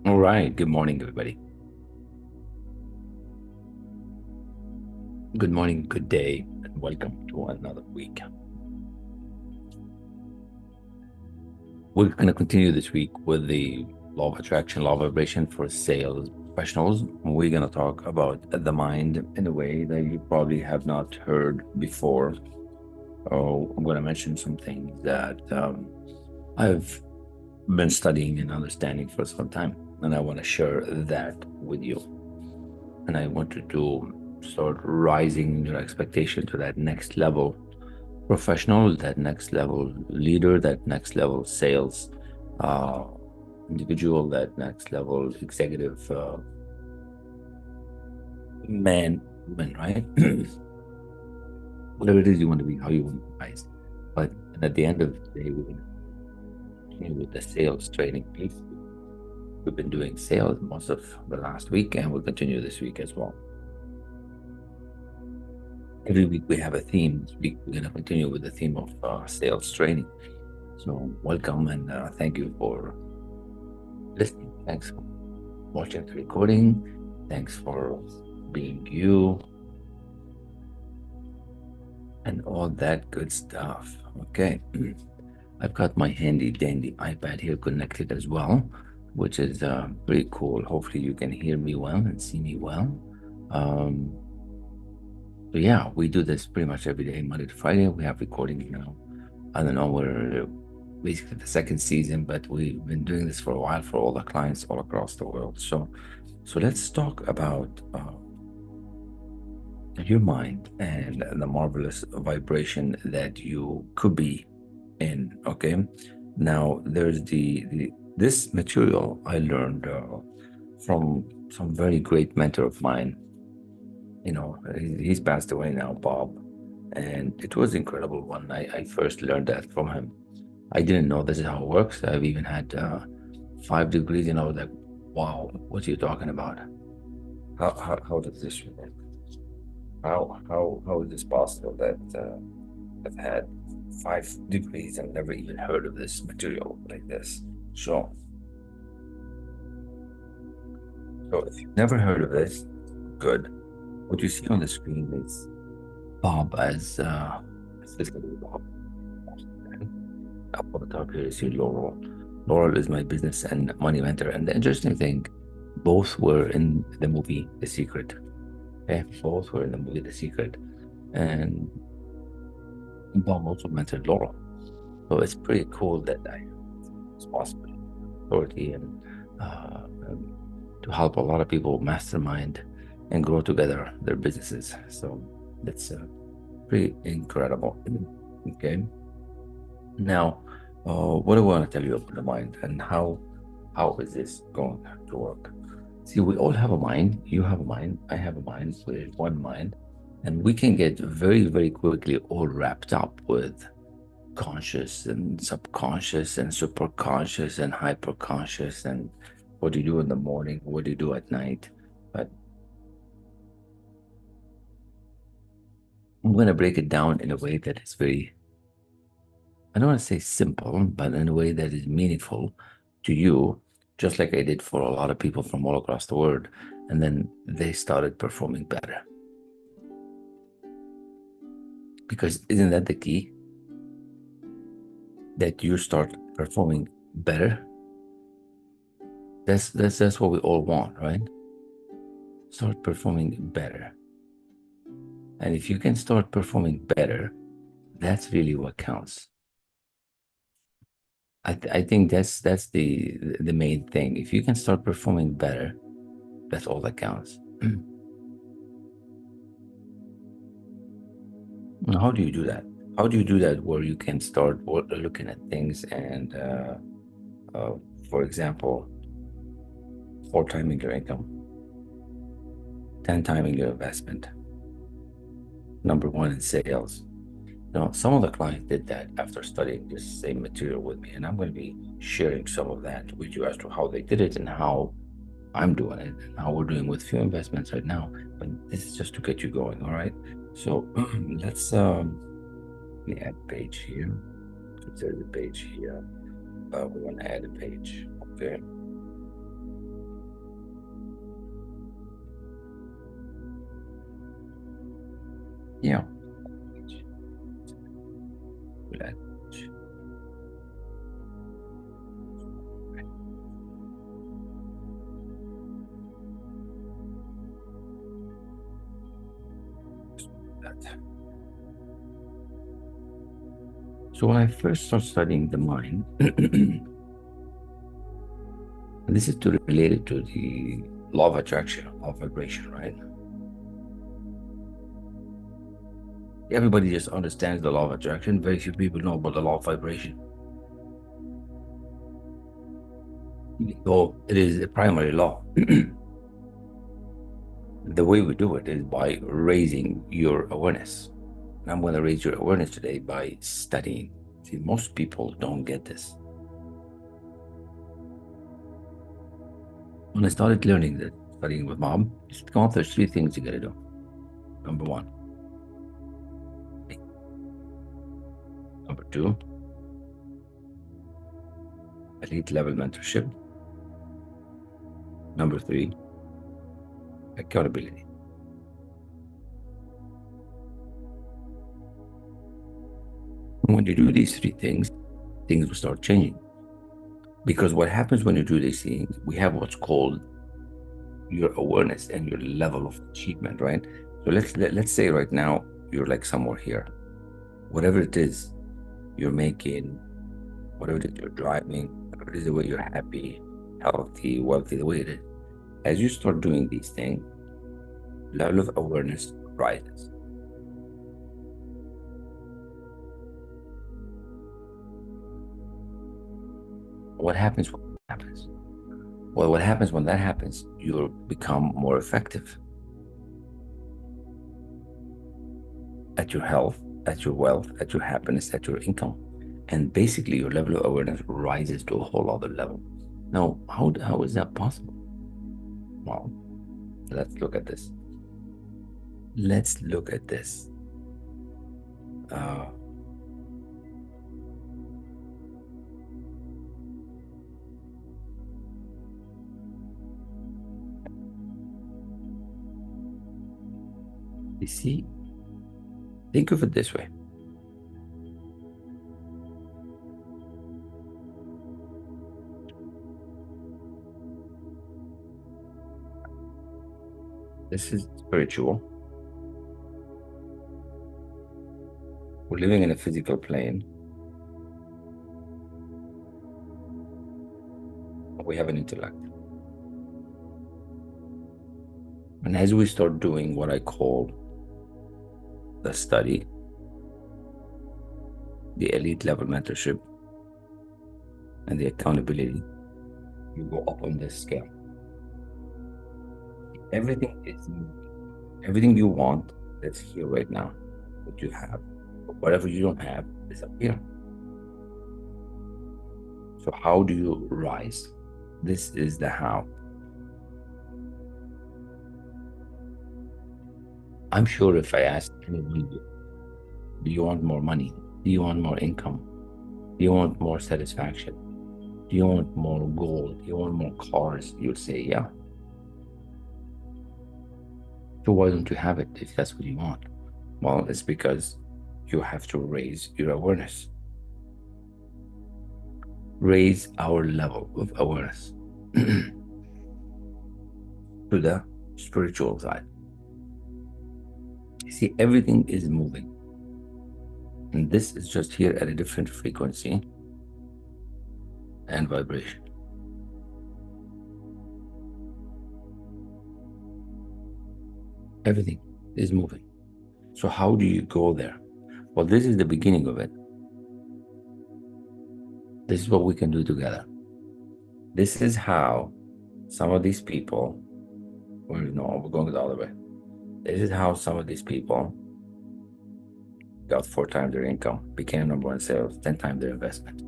All right. Good morning, everybody. Good morning, good day, and welcome to another week. We're going to continue this week with the law of attraction, law of vibration for sales professionals. We're going to talk about the mind in a way that you probably have not heard before. Oh, I'm going to mention some things that I've been studying and understanding for some time, and I want to share that with you. And I want you to start rising your expectation to that next level professional, that next level leader, that next level sales uh, individual, that next level executive man, woman, right? Whatever it is you want to be, how you want to be rise. But and at the end of the day, we're going to continue with the sales training piece. We've been doing sales most of the last week, and we'll continue this week as well. Every week we have a theme. This week we're going to continue with the theme of sales training. So welcome and thank you for listening. Thanks for watching the recording. Thanks for being you and all that good stuff. Okay. I've got my handy dandy iPad here connected as well, which is pretty cool. Hopefully you can hear me well and see me well. Um, so yeah, we do this pretty much every day, Monday to Friday. We have recording now. I don't know, we're basically the second season, but we've been doing this for a while for all the clients all across the world. So let's talk about your mind and the marvelous vibration that you could be in. Okay, now there's this material I learned from some very great mentor of mine. He's passed away now, Bob, and it was incredible when I first learned that from him. I didn't know this is how it works. I've even had 5 degrees, and I was like, wow, what are you talking about? How does this work? How is this possible that I've had 5 degrees and never even heard of this material like this? So, if you've never heard of this, good. What you see on the screen is Bob as this guy, Bob. Up on the top here, you see Laurel. Laurel is my business and money mentor. And the interesting thing, both were in the movie The Secret. Okay, both were in the movie The Secret. And Bob also mentored Laurel. So it's pretty cool that I have responsibility, authority, and to help a lot of people mastermind and grow together their businesses. So that's pretty incredible. Okay. Now, what do I want to tell you about the mind and how is this going to work? See, we all have a mind. You have a mind. I have a mind. We're one mind, and we can get very, very quickly all wrapped up with conscious and subconscious and superconscious and hyperconscious and what do you do in the morning, what do you do at night. But I'm going to break it down in a way that is very, I don't want to say simple, but in a way that is meaningful to you, just like I did for a lot of people from all across the world. And then they started performing better. Because isn't that the key? That you start performing better. That's what we all want, right? Start performing better. And if you can start performing better, that's really what counts. I think that's the main thing. If you can start performing better, that's all that counts. How do you do that? How do you do that where you can start looking at things and, uh, for example, 4 timing your income, 10 timing your investment, #1 in sales? Some of the clients did that after studying this same material with me, and I'm going to be sharing some of that with you as to how they did it and how I'm doing it and how we're doing with few investments right now. But this is just to get you going, all right? So let's let me add a page here. There's a page here. We want to add a page. Okay. Yeah. So when I first started studying the mind, this is to relate it to the law of attraction, law of vibration, right? Everybody just understands the law of attraction. Very few people know about the law of vibration. Though it is a primary law. The way we do it is by raising your awareness. And I'm going to raise your awareness today by studying. See, most people don't get this. When I started learning that, studying with mom, just come up, there's three things you got to do. Number one. Number two, elite level mentorship. Number three, accountability. When you do these three things, things will start changing. Because what happens when you do these things, we have what's called your awareness and your level of achievement, right? So let's say right now you're like somewhere here. Whatever it is you're making, whatever it is you're driving, whatever it is the way you're happy, healthy, wealthy, the way it is. As you start doing these things, level of awareness rises. What happens when that happens? Well, what happens when that happens, you'll become more effective at your health, at your wealth, at your happiness, at your income. And basically, your level of awareness rises to a whole other level. Now, how is that possible? Well, let's look at this. Let's look at this. You see, think of it this way. This is spiritual. We're living in a physical plane. We have an intellect. And as we start doing what I call the study, the elite level mentorship, and the accountability, you go up on this scale. Everything is everything you want that's here right now, that you have. But whatever you don't have is up here. So how do you rise? This is the how. I'm sure if I asked anyone, do you want more money? Do you want more income? Do you want more satisfaction? Do you want more gold? Do you want more cars? You'll say, yeah. So why don't you have it if that's what you want? Well, it's because you have to raise your awareness. Raise our level of awareness to the spiritual side. You see, everything is moving. And this is just here at a different frequency and vibration. Everything is moving. So how do you go there? Well, this is the beginning of it. This is what we can do together. This is how some of these people, well, no, we're going the other way. This is how some of these people got 4 times their income, became number 1 sales, 10 times their investment.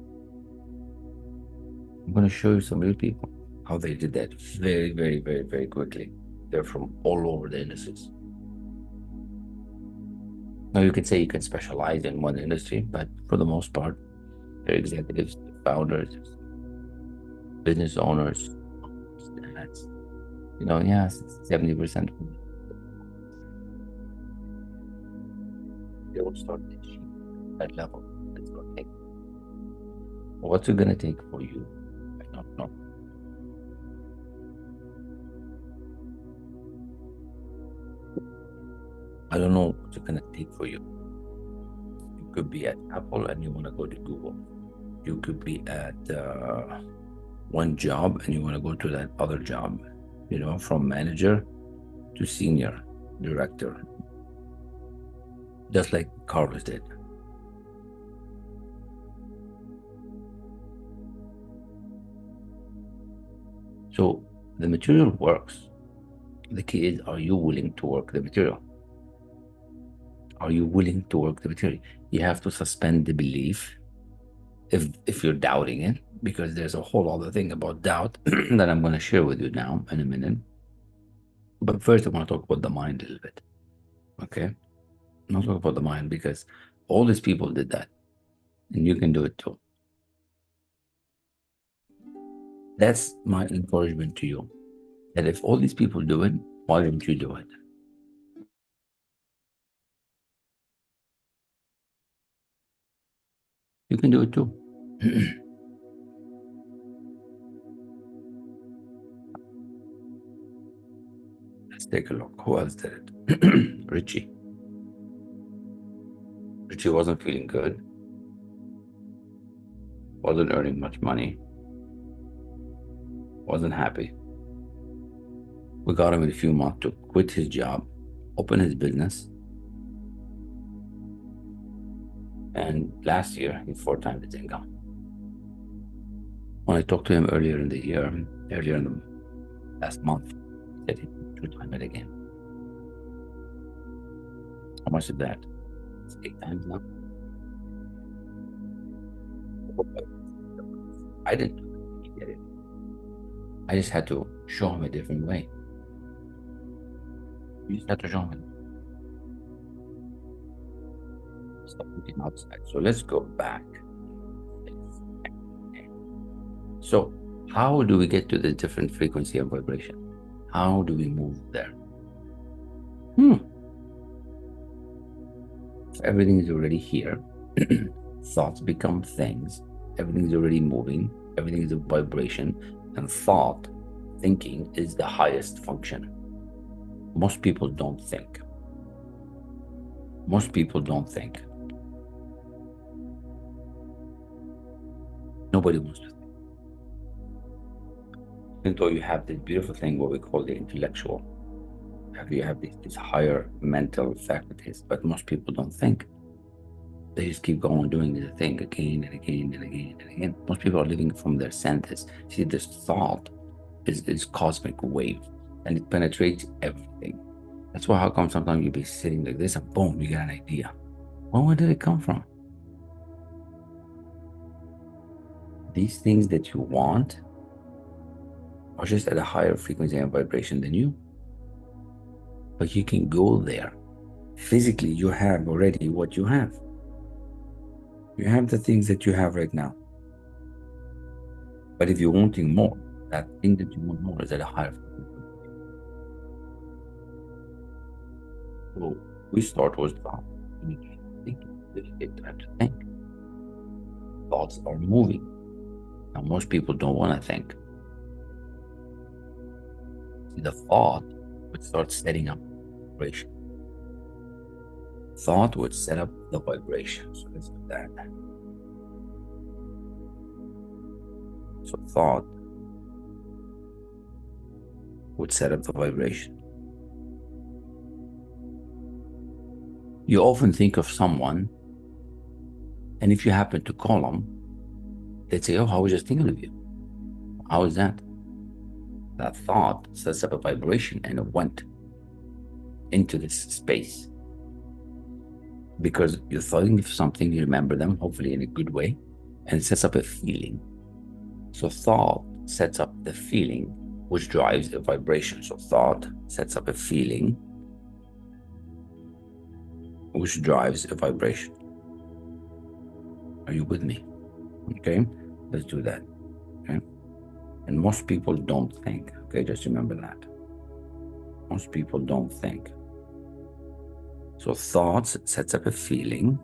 I'm going to show you some real people, how they did that very, very, very, very quickly. They're from all over the industries. Now, you could say you can specialize in one industry, but for the most part, they're executives, founders, business owners, dads. 70%. they will start achieving that level. It's going to take. What's it going to take for you? I don't know. I don't know what it's going to take for you. You could be at Apple and you want to go to Google. You could be at one job and you want to go to that other job, from manager to senior director, just like Carlos did. So the material works. The key is, are you willing to work the material? Are you willing to work the material? You have to suspend the belief if you're doubting it, because there's a whole other thing about doubt that I'm going to share with you now in a minute. But first, I want to talk about the mind a little bit. Okay? I'll talk about the mind because all these people did that, and you can do it too. That's my encouragement to you, that if all these people do it, why don't you do it? You can do it too. Let's take a look. Who else did it? Richie. Richie wasn't feeling good, wasn't earning much money, wasn't happy. We got him in a few months to quit his job, open his business, and last year he 4 times his income. When I talked to him earlier in the last month, he said he 2 times it again. How much is that? It's 8 times now. I didn't get it. I just had to show him a different way. You just have to show him. Stop looking outside. So let's go back. So how do we get to the different frequency of vibration? How do we move there? Everything is already here. Thoughts become things. Everything is already moving. Everything is a vibration. And thinking is the highest function. Most people don't think. Most people don't think. Nobody wants to think. Even though you have this beautiful thing, what we call the intellectual, you have these higher mental faculties, but most people don't think. They just keep going doing the thing again and again and again and again. Most people are living from their senses. See, this thought is cosmic wave, and it penetrates everything. That's why how come sometimes you be sitting like this and boom, you get an idea. Well, where did it come from? These things that you want are just at a higher frequency and vibration than you. But you can go there. Physically, you have already what you have. You have the things that you have right now. But if you're wanting more, that thing that you want more is at a higher frequency. So we start with thought. You need to think. You take time to think. Thoughts are moving. Now, most people don't want to think. The thought would start setting up vibration. Thought would set up the vibration. So let's do that. So thought would set up the vibration. You often think of someone, and if you happen to call them, they'd say, oh, I was just thinking of you. How is that? That thought sets up a vibration and it went into this space. Because you're thinking of something, you remember them, hopefully in a good way, and it sets up a feeling. So thought sets up the feeling, which drives a vibration. So thought sets up a feeling, which drives a vibration. Are you with me? Okay, let's do that. Okay, and most people don't think. Okay, just remember that. Most people don't think. So thoughts sets up a feeling,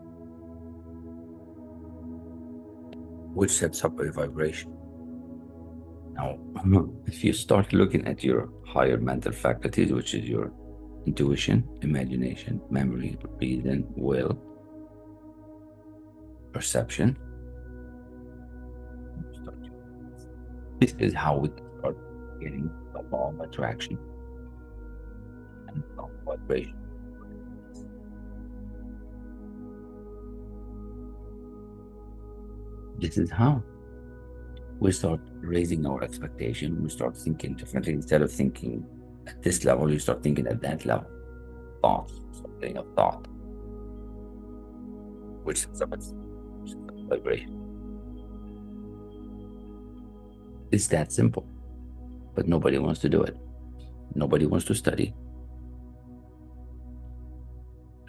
which sets up a vibration. Now, if you start looking at your higher mental faculties, which is your intuition, imagination, memory, reason, will, perception, this is how we can start getting the law of attraction and the law of vibration. This is how we start raising our expectation. We start thinking differently. Instead of thinking at this level, you start thinking at that level. Thoughts, something of thought, which sets up a vibration. It's that simple, but nobody wants to do it. Nobody wants to study.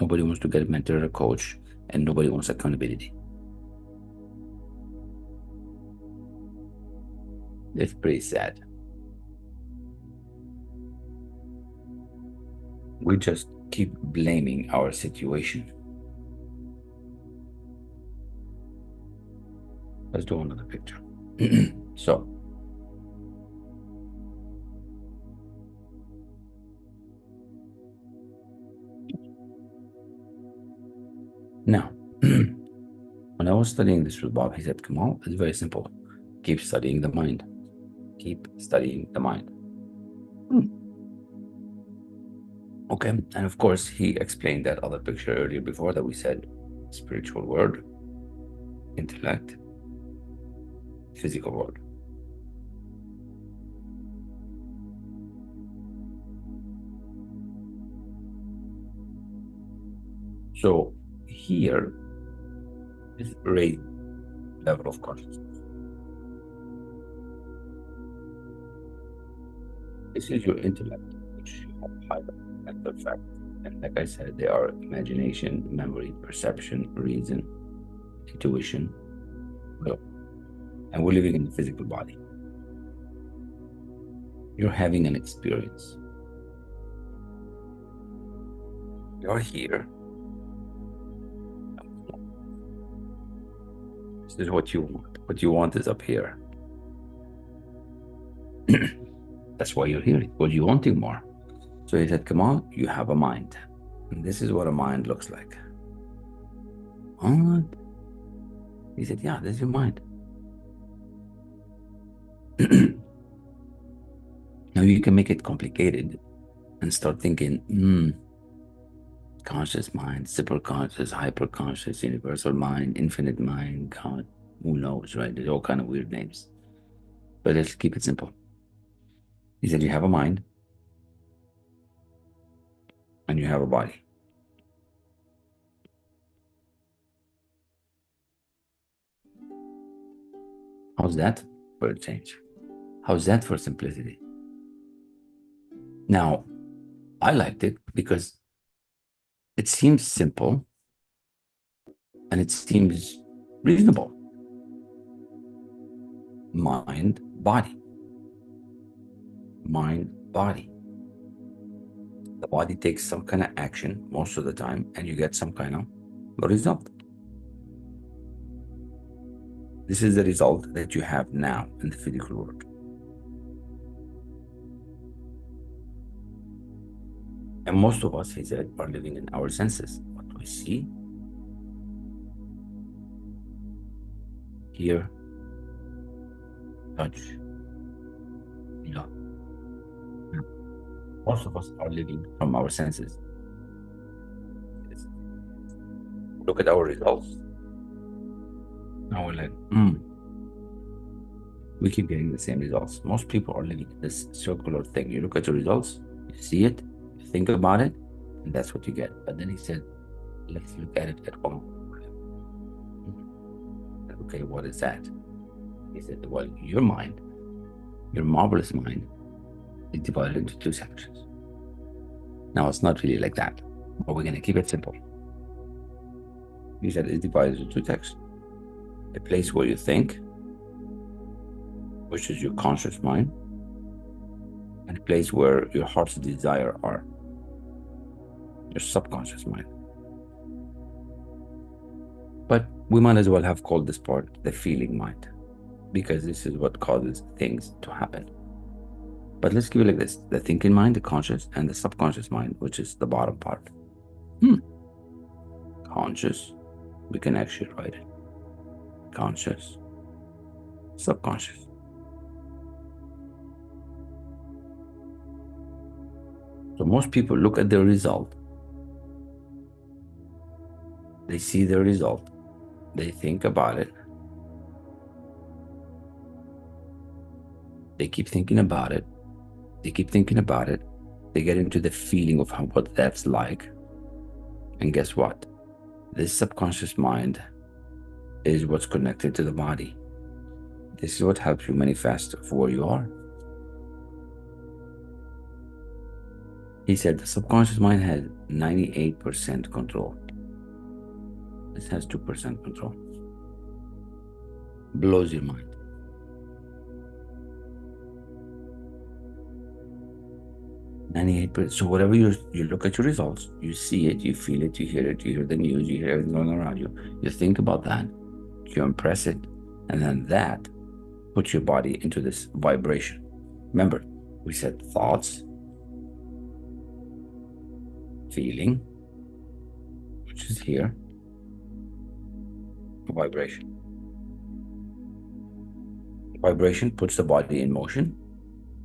Nobody wants to get a mentor or a coach, and nobody wants accountability. It's pretty sad. We just keep blaming our situation. Let's do another picture. So, now, when I was studying this with Bob, he said, come on, it's very simple. Keep studying the mind. Keep studying the mind. Okay, and of course, he explained that other picture earlier before that we said spiritual world, intellect, physical world. So here is raised level of consciousness. This is your intellect, which you have higher mental faculties. And like I said, they are imagination, memory, perception, reason, intuition, will. And we're living in the physical body. You're having an experience. You're here. This is what you want. What you want is up here. That's why you're here, because you're wanting more. So he said, come on, you have a mind. And this is what a mind looks like. What? He said, yeah, this is your mind. Now you can make it complicated and start thinking, conscious mind, superconscious, hyperconscious, universal mind, infinite mind, God, who knows, right? There's all kind of weird names. But let's keep it simple. He said, you have a mind and you have a body. How's that for a change? How's that for simplicity? Now, I liked it because it seems simple and it seems reasonable. Mind, body. Mind, body. The body takes some kind of action most of the time and you get some kind of result. This is the result that you have now in the physical world. And most of us, he said, are living in our senses. What we see, hear, touch, feel. Most of us are living from our senses. Look at our results. Now we're like, we keep getting the same results. Most people are living in this circular thing. You look at the results, you see it, you think about it, and that's what you get. But then he said, let's look at it at one more. Okay, what is that? He said, well, your mind, your marvelous mind, is divided into two sections. Now, it's not really like that, but we're going to keep it simple. He said it's divided into two sections. A place where you think, which is your conscious mind, and a place where your heart's desire are, your subconscious mind. But we might as well have called this part the feeling mind, because this is what causes things to happen. But let's give it like this: the thinking mind, the conscious, and the subconscious mind, which is the bottom part. Conscious, we can actually write it. Conscious, subconscious. So most people look at the result, they see the result, they think about it, they keep thinking about it, they keep thinking about it, they get into the feeling of what that's like. And guess what? This subconscious mind is what's connected to the body. This is what helps you manifest for where you are. He said the subconscious mind has 98% control. This has 2% control. Blows your mind. So whatever you look at your results, you see it, you feel it, you hear it, you hear the news, you hear everything going around you. You think about that, you impress it, and then that puts your body into this vibration. Remember, we said thoughts, feeling, which is here, vibration. Vibration puts the body in motion,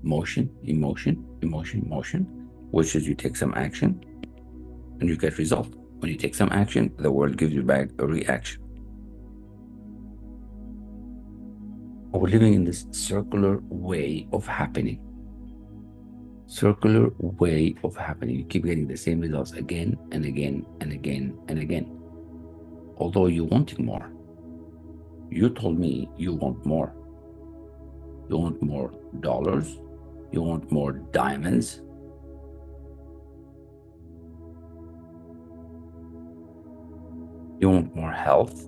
motion, emotion, emotion, motion, which is you take some action and you get result. When you take some action, the world gives you back a reaction. We're living in this circular way of happening. Circular way of happening. You keep getting the same results again and again and again and again. Although you're wanting more. You told me you want more. You want more dollars. You want more diamonds. You want more health.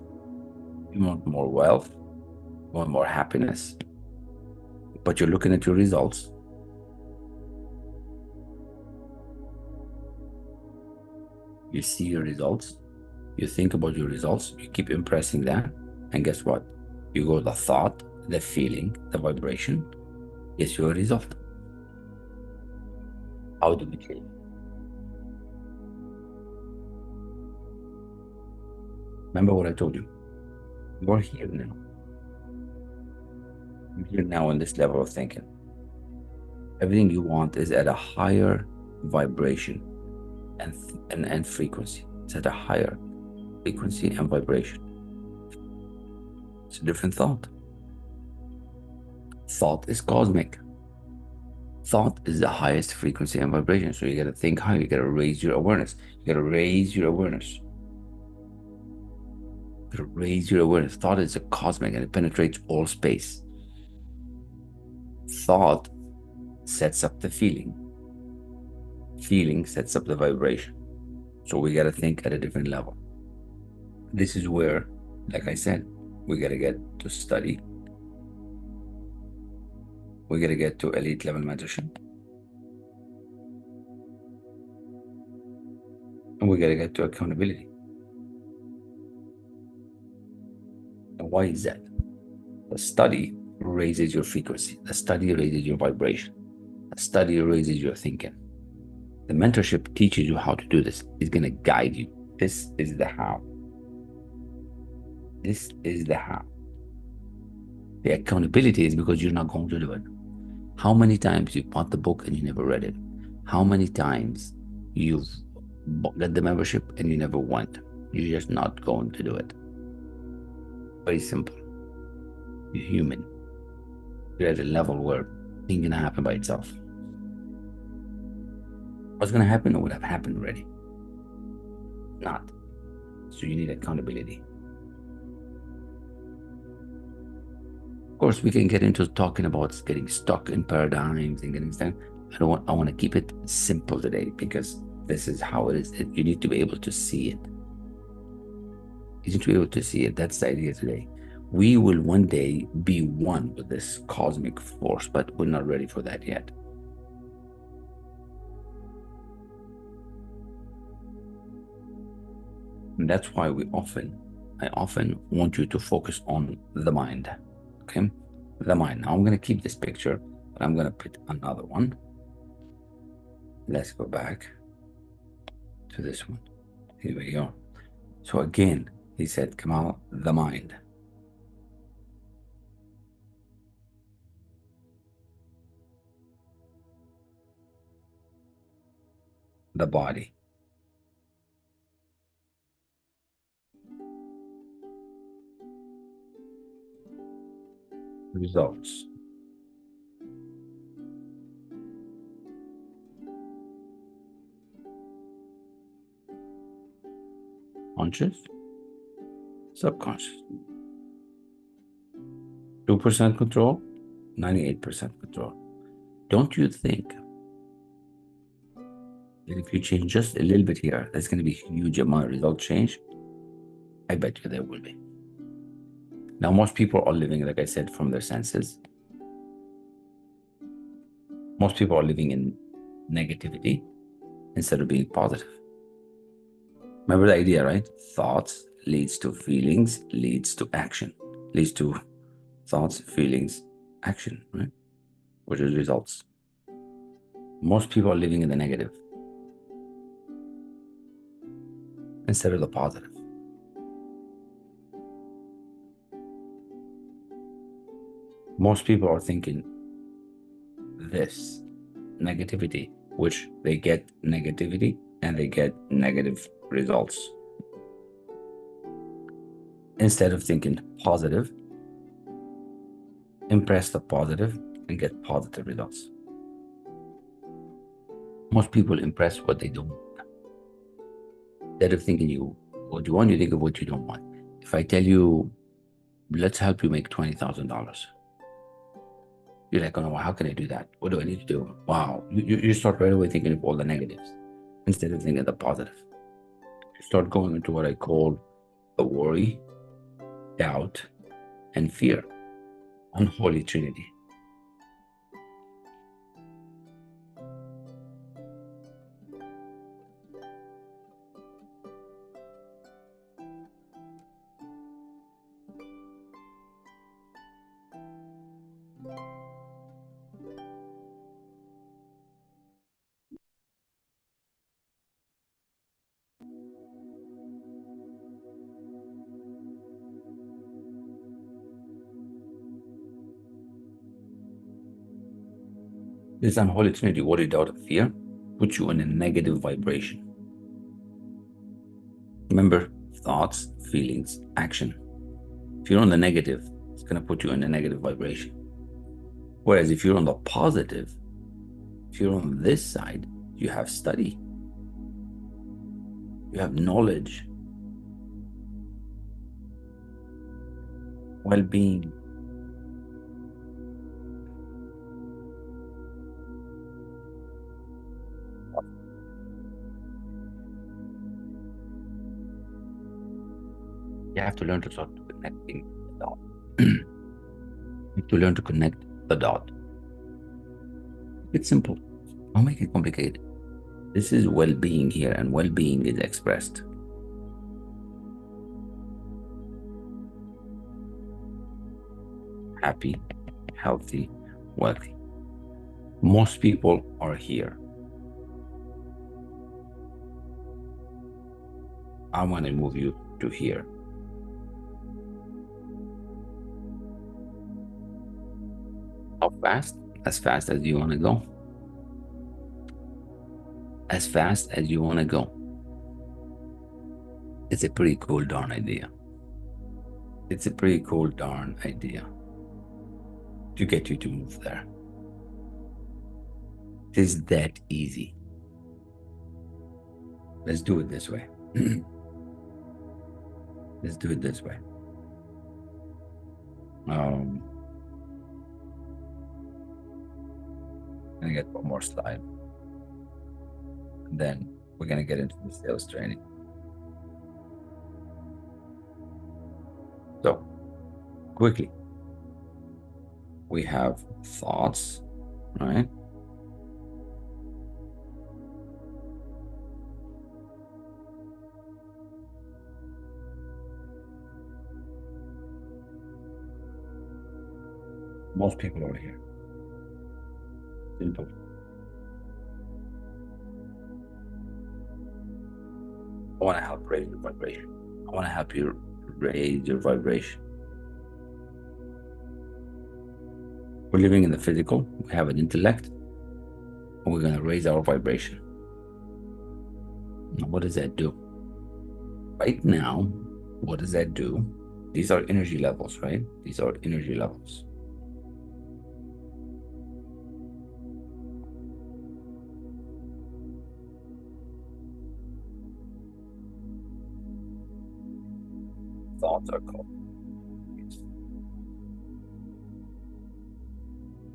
You want more wealth. You want more happiness. But you're looking at your results. You see your results. You think about your results. You keep impressing that. And guess what? You go the thought, the feeling, the vibration is your result. How do we change? Remember what I told you. You're here now. You're here now on this level of thinking. Everything you want is at a higher vibration and frequency. It's at a higher frequency and vibration. It's a different thought. Thought is cosmic. Thought is the highest frequency and vibration. So you got to think higher. You got to raise your awareness. You got to raise your awareness. You got to raise your awareness. Thought is a cosmic and it penetrates all space. Thought sets up the feeling. Feeling sets up the vibration. So we got to think at a different level. This is where, like I said, we got to get to study. We got to get to elite level mentorship. And we got to get to accountability. And why is that? The study raises your frequency. The study raises your vibration. The study raises your thinking. The mentorship teaches you how to do this. It's going to guide you. This is the how. This is the how. The accountability is because you're not going to do it. How many times you bought the book and you never read it? How many times you've got the membership and you never went? You're just not going to do it. Very simple. You're human. You're at a level where things gonna happen by itself. What's gonna happen would have happened already. Not. So you need accountability. Of course, we can get into talking about getting stuck in paradigms and getting stuck. I want to keep it simple today because this is how it is. You need to be able to see it. You need to be able to see it. That's the idea today. We will one day be one with this cosmic force, but we're not ready for that yet. And that's why we often I often want you to focus on the mind. Okay, the mind. Now I'm going to keep this picture, but I'm going to put another one. Let's go back to this one. Here we go. So again, he said, Kamal, the mind. The body. Results. Conscious, subconscious. 2% control, 98% control. Don't you think that if you change just a little bit here, there's going to be a huge amount of result change? I bet you there will be. Now, most people are living, like I said, from their senses. Most people are living in negativity instead of being positive. Remember the idea, right? Thoughts leads to feelings, leads to action, leads to thoughts, feelings, action, right? Which is results. Most people are living in the negative instead of the positive. Most people are thinking this negativity, which they get negativity and they get negative results. Instead of thinking positive, impress the positive and get positive results. Most people impress what they don't want. Instead of thinking what you want, you think of what you don't want. If I tell you, let's help you make $20,000, you're like, oh no, how can I do that? What do I need to do? Wow. You start right away thinking of all the negatives instead of thinking of the positive. You start going into what I call the worry, doubt, and fear. Unholy trinity. This unholy trinity, worry, doubt, and fear, puts you in a negative vibration. Remember, thoughts, feelings, action. If you're on the negative, it's going to put you in a negative vibration. Whereas if you're on the positive, if you're on this side, you have study, you have knowledge, well-being. You have to learn to start connecting the dot. You have to learn to connect the dot. It's simple. Don't make it complicated. This is well-being here, and well-being is expressed. Happy, healthy, wealthy. Most people are here. I want to move you to here. How fast? As fast as you want to go. As fast as you want to go. It's a pretty cool darn idea. It's a pretty cool darn idea to get you to move there. It is that easy. Let's do it this way. Let's do it this way. I'm gonna get one more slide. And then we're gonna get into the sales training. So quickly, we have thoughts, right? Most people are here. Simple. I want to help raise your vibration. I want to help you raise your vibration. We're living in the physical. We have an intellect. And we're going to raise our vibration. Now, what does that do? Right now, what does that do? These are energy levels, right? These are energy levels. Thoughts are called.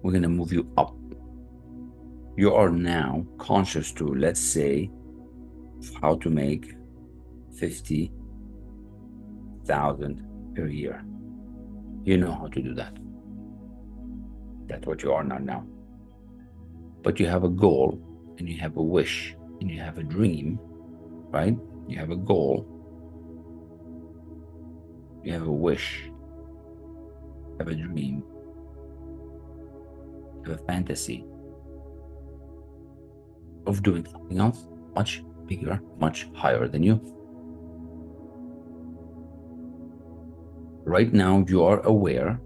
We're going to move you up. You are now conscious to, let's say, how to make 50,000 per year. You know how to do that. That's what you are not now. But you have a goal, and you have a wish, and you have a dream, right? You have a goal, you have a wish, you have a dream, you have a fantasy of doing something else much bigger, much higher than you. Right now, you are aware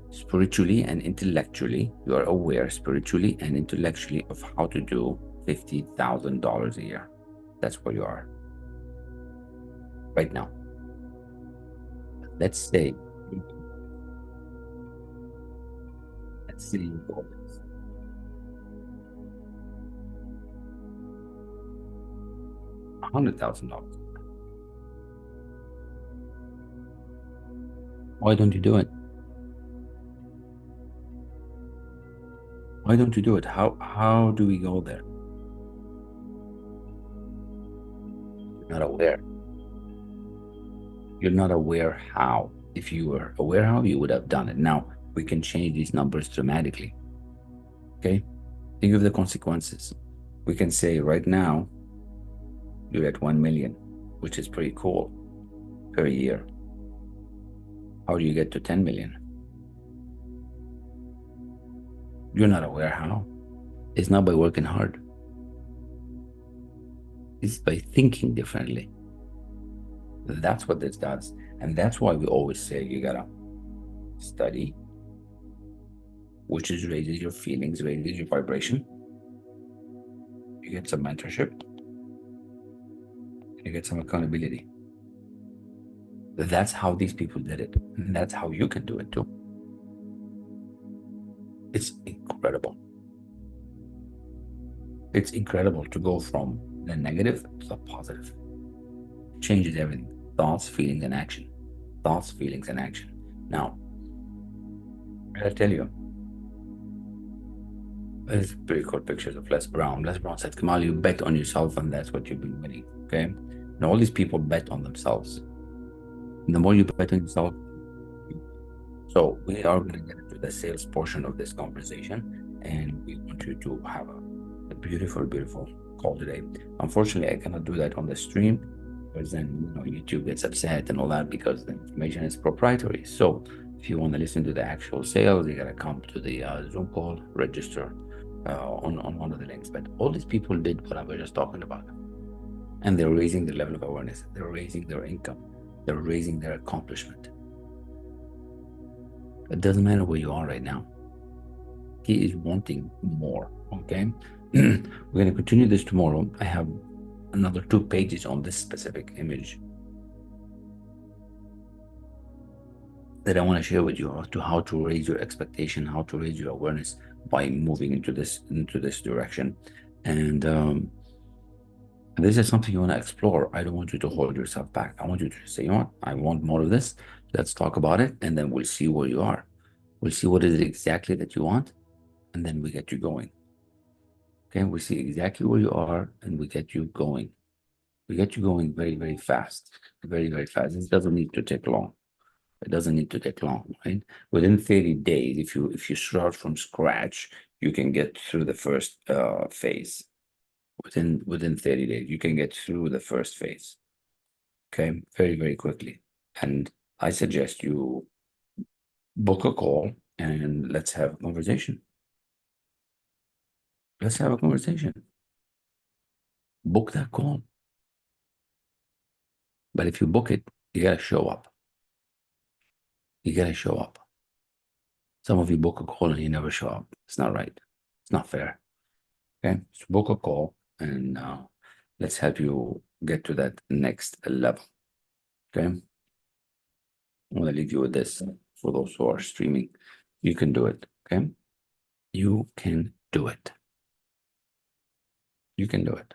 spiritually and intellectually. You are aware spiritually and intellectually of how to do $50,000 a year. That's where you are right now. Let's say your goal is $100,000. Why don't you do it? Why don't you do it? How do we go there? You're not aware. You're not aware how. If you were aware how, you would have done it. Now, we can change these numbers dramatically. Okay? Think of the consequences. We can say right now, you're at 1 million, which is pretty cool per year. How do you get to 10 million? You're not aware how. It's not by working hard. It's by thinking differently. That's what this does. And that's why we always say you gotta study, which is raises your feelings, raises your vibration. You get some mentorship. You get some accountability. That's how these people did it. And that's how you can do it too. It's incredible. It's incredible to go from the negative to the positive. It changes everything. Thoughts, feelings, and action. Thoughts, feelings, and action. Now, I gotta tell you, there's pretty cool pictures of Les Brown. Les Brown said, Kamal, you bet on yourself, and that's what you've been winning. Okay? And all these people bet on themselves. And the more you bet on yourself, so we are going to get into the sales portion of this conversation, and we want you to have a beautiful, beautiful call today. Unfortunately, I cannot do that on the stream because then YouTube gets upset and all that because the information is proprietary. So if you want to listen to the actual sales, you got to come to the Zoom call, register on one of the links. But all these people did what I was just talking about, and they're raising their level of awareness. They're raising their income. They're raising their accomplishment. It doesn't matter where you are right now. He is wanting more, okay? We're going to continue this tomorrow. I have another 2 pages on this specific image that I want to share with you as to how to raise your expectation, how to raise your awareness by moving into this direction. And this is something you want to explore. I don't want you to hold yourself back. I want you to say, you know what? I want more of this. Let's talk about it, and then we'll see where you are. We'll see what is it exactly that you want, and then we get you going. Okay, we see exactly where you are, and we get you going. We get you going very, very fast. Very, very fast. This doesn't need to take long. It doesn't need to take long, right? Within 30 days, if you start from scratch, you can get through the first phase. Within 30 days, you can get through the first phase. Okay, very, very quickly. And I suggest you book a call and let's have a conversation. Let's have a conversation. Book that call. But if you book it, you gotta show up. You gotta show up. Some of you book a call and you never show up. It's not right. It's not fair. Okay, so book a call and let's help you get to that next level. Okay, I'm gonna leave you with this for those who are streaming. You can do it. Okay, you can do it. You can do it.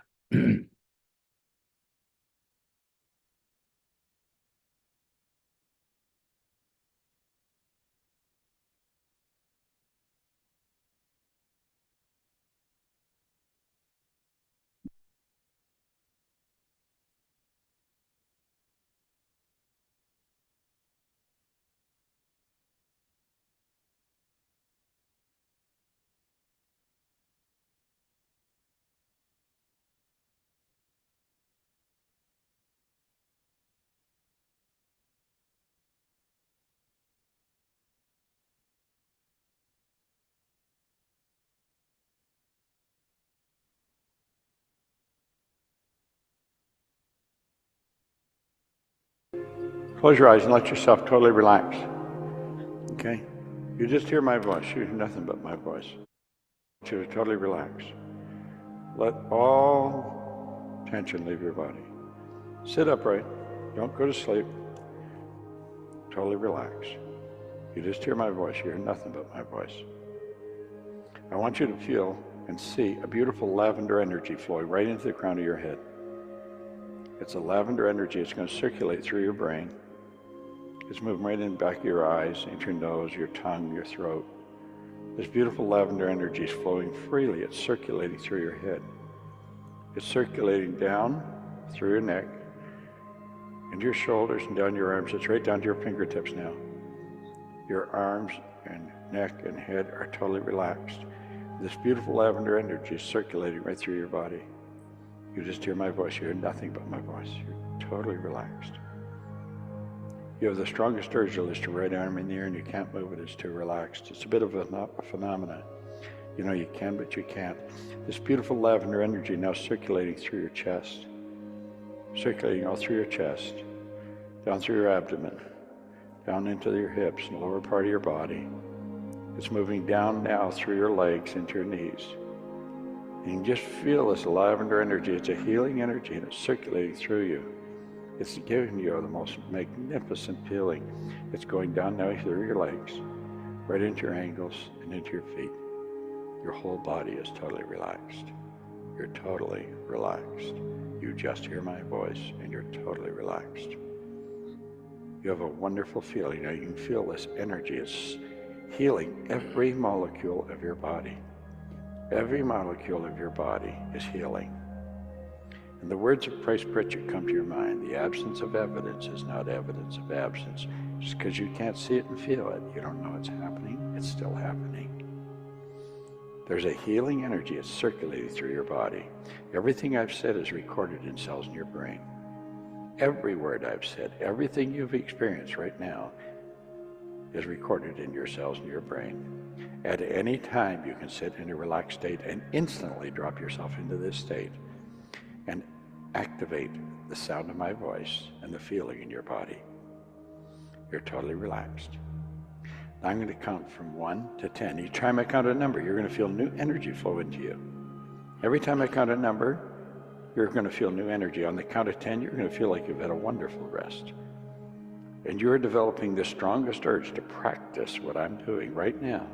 Close your eyes and let yourself totally relax. Okay? You just hear my voice. You hear nothing but my voice. I want you to totally relax. Let all tension leave your body. Sit upright. Don't go to sleep. Totally relax. You just hear my voice. You hear nothing but my voice. I want you to feel and see a beautiful lavender energy flowing right into the crown of your head. It's a lavender energy. It's going to circulate through your brain. It's moving right in the back of your eyes, into your nose, your tongue, your throat. This beautiful lavender energy is flowing freely. It's circulating through your head. It's circulating down through your neck, into your shoulders and down your arms. It's right down to your fingertips now. Your arms and neck and head are totally relaxed. This beautiful lavender energy is circulating right through your body. You just hear my voice. You hear nothing but my voice. You're totally relaxed. You have the strongest urge to lift your right arm in the air and you can't move it. It's too relaxed. It's a bit of a phenomenon. You know you can, but you can't. This beautiful lavender energy now circulating through your chest, circulating all through your chest, down through your abdomen, down into your hips and the lower part of your body. It's moving down now through your legs into your knees. And you can just feel this lavender energy. It's a healing energy and it's circulating through you. It's giving you the most magnificent feeling. It's going down now through your legs, right into your ankles and into your feet. Your whole body is totally relaxed. You're totally relaxed. You just hear my voice and you're totally relaxed. You have a wonderful feeling. Now you can feel this energy. It's healing every molecule of your body. Every molecule of your body is healing. And the words of Price Pritchett come to your mind. The absence of evidence is not evidence of absence. Just because you can't see it and feel it, you don't know it's happening. It's still happening. There's a healing energy. It's circulating through your body. Everything I've said is recorded in cells in your brain. Every word I've said, everything you've experienced right now is recorded in your cells in your brain. At any time, you can sit in a relaxed state and instantly drop yourself into this state and activate the sound of my voice and the feeling in your body. You're totally relaxed. Now I'm going to count from 1 to 10. Each time I count a number, you're going to feel new energy flow into you. Every time I count a number, you're going to feel new energy. On the count of 10, you're going to feel like you've had a wonderful rest. And you're developing the strongest urge to practice what I'm doing right now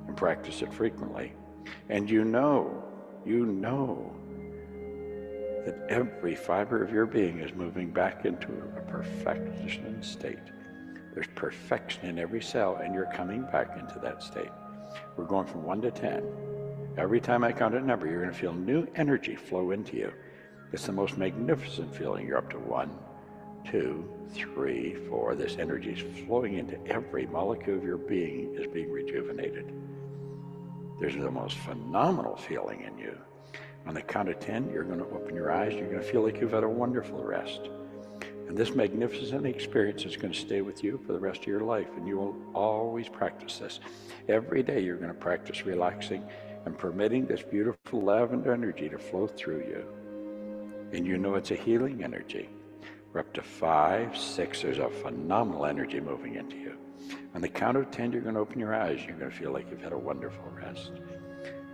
and practice it frequently. And you know that every fiber of your being is moving back into a perfection state. There's perfection in every cell, and you're coming back into that state. We're going from 1 to 10. Every time I count a number, you're going to feel new energy flow into you. It's the most magnificent feeling. You're up to 1, 2, 3, 4. This energy is flowing into every molecule of your being is being rejuvenated. There's the most phenomenal feeling in you. On the count of 10, you're going to open your eyes. You're going to feel like you've had a wonderful rest. And this magnificent experience is going to stay with you for the rest of your life, and you will always practice this. Every day you're going to practice relaxing and permitting this beautiful lavender energy to flow through you. And you know it's a healing energy. We're up to 5, 6, there's a phenomenal energy moving into you. On the count of 10, you're going to open your eyes. You're going to feel like you've had a wonderful rest.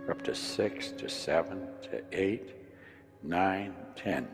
We're up to 6, to 7, to 8, 9, 10.